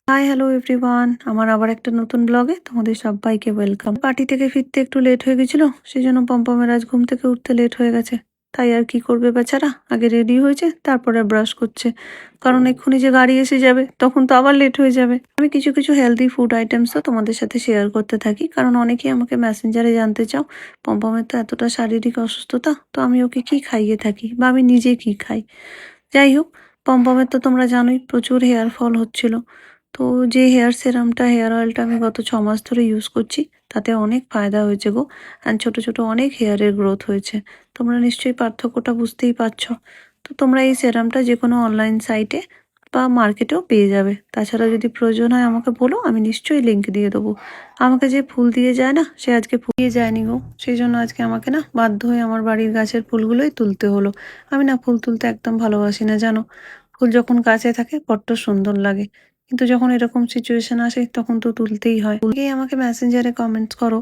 Hi hello everyone, আমার আবার একটা নতুন ব্লগে তোমাদের সবাইকে ওয়েলকাম। পার্টি থেকে ফিরতে একটু লেট হয়ে গেছিল, সেই জন্য পম্পমের আজ ঘুম থেকে উঠতে লেট হয়ে গেছে। তাই আর কি করবে বেচারা, আগে রেডি হয়েছে তারপরে ব্রাশ করছে, কারণ এক্ষুনি যে গাড়ি এসে যাবে তখন তো আবার লেট হয়ে যাবে। আমি কিছু কিছু হেলদি ফুড আইটেমসও তোমাদের সাথে শেয়ার করতে থাকি, কারণ অনেকেই আমাকে মেসেঞ্জারে জানতে চাও পম্পমের তো এতটা শারীরিক অসুস্থতা, তো আমি ওকে কি খাইয়ে থাকি বা আমি নিজে কি খাই। যাই হোক, পম্পমের তো তোমরা জানোই প্রচুর হেয়ার ফল হচ্ছিল। তো যে হেয়ার সিরামটা হেয়ার অয়েলটা আমি গত 6 মাস ধরে ইউজ করছি, তাতে অনেক ফায়দা হয়েছে গো। অ্যান্ড ছোটো ছোটো অনেক হেয়ারের গ্রোথ হয়েছে। তোমরা নিশ্চয়ই পার্থক্যটা বুঝতেই পারছো। তো তোমরা এই সিরামটা যে কোনো অনলাইন সাইটে বা মার্কেটেও পেয়ে যাবে। তাছাড়া যদি প্রয়োজন হয় আমাকে বলো, আমি নিশ্চয়ই লিঙ্ক দিয়ে দেবো। আমাকে যে ফুল দিয়ে যায় না, সে আজকে ফুল দিয়ে যায়নি গো। সেই জন্য আজকে আমাকে না বাধ্য হয়ে আমার বাড়ির গাছের ফুলগুলোই তুলতে হলো। আমি না ফুল তুলতে একদম ভালোবাসি না জানো। ফুল যখন গাছে থাকে বড্ড সুন্দর লাগে, কিন্তু যখন এরকম সিচুয়েশন আসে তখন তো তুলতেই হয়। অনেকেই আমাকে মেসেঞ্জারে কমেন্টস করো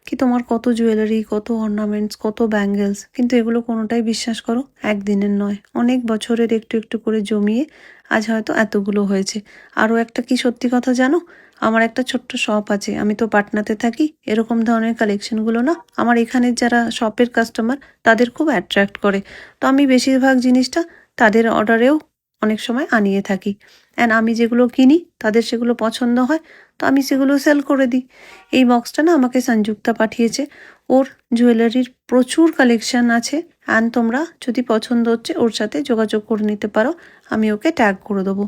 কি তোমার কত জুয়েলারি, কত অর্নামেন্টস, কত ব্যাঙ্গেলস, কিন্তু এগুলো কোনোটাই বিশ্বাস করো একদিনের নয়, অনেক বছরের একটু একটু করে জমিয়ে আজ হয়তো এতগুলো হয়েছে। আরও একটা কি সত্যি কথা জানো, আমার একটা ছোট্ট শপ আছে, আমি তো পাটনাতে থাকি। এরকম ধরনের কালেকশনগুলো না আমার এখানের যারা শপের কাস্টমার তাদের খুব অ্যাট্রাক্ট করে। তো আমি বেশিরভাগ জিনিসটা তাদের অর্ডারেও অনেক সময় আনিয়ে থাকি। অ্যান্ড আমি যেগুলো কিনি তাদের সেগুলো পছন্দ হয়, তো আমি সেগুলো সেল করে দিই। এই বক্সটা না আমাকে সংযুক্তা পাঠিয়েছে। ওর জুয়েলারির প্রচুর কালেকশন আছে, অ্যান্ড তোমরা যদি পছন্দ হচ্ছে ওর সাথে যোগাযোগ করে নিতে পারো। আমি ওকে ট্যাগ করে দেবো।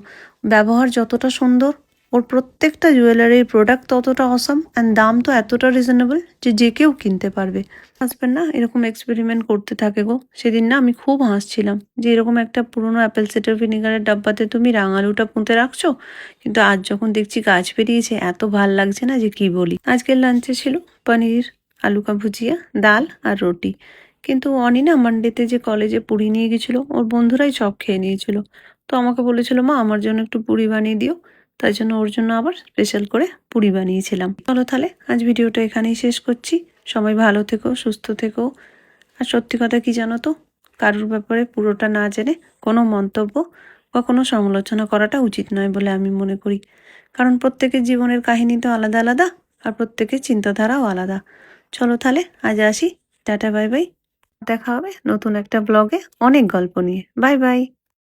ব্যবহার যতটা সুন্দর, ওর প্রত্যেকটা জুয়েলারির প্রোডাক্ট ততটা অসাম, অ্যান্ড দাম তো এতটা রিজনেবল যে যে কেউ কিনতে পারবে। হাজব্যান্ড না এরকম এক্সপেরিমেন্ট করতে থাকে গো। সেদিন না আমি খুব হাসছিলাম যে এরকম একটা পুরোনো অ্যাপেল সিডার ভিনেগারের ডাব্বাতে তুমি রাঙালুটা পুঁতে রাখছো, কিন্তু আজ যখন দেখছি গাছ বেরিয়েছে এত ভাল লাগছে না যে কি বলি। আজকের লাঞ্চে ছিল পনির, আলু কা ভুজিয়া, ডাল আর রুটি। কিন্তু অনি না মানডেতে যে কলেজে পুরি নিয়ে গেছিলো, ওর বন্ধুরাই সব খেয়ে নিয়েছিল। তো আমাকে বলেছিল মা আমার জন্য একটু পুরি বানিয়ে দিও। তাই জন্য ওর জন্য আবার স্পেশাল করে পুরি বানিয়েছিলাম। চলো তাহলে আজ ভিডিওটা এখানেই শেষ করছি। সবাই ভালো থেকো, সুস্থ থেকো। আর সত্যি কথা কি জানো তো, কারোর ব্যাপারে পুরোটা না জেনে কোনো মন্তব্য বা কোনো সমালোচনা করাটা উচিত নয় বলে আমি মনে করি। কারণ প্রত্যেকের জীবনের কাহিনী তো আলাদা আলাদা, আর প্রত্যেকের চিন্তাধারাও আলাদা। চলো তাহলে আজ আসি, টাটা বাই বাই। দেখা হবে নতুন একটা ব্লগে অনেক গল্প নিয়ে। Bye bye.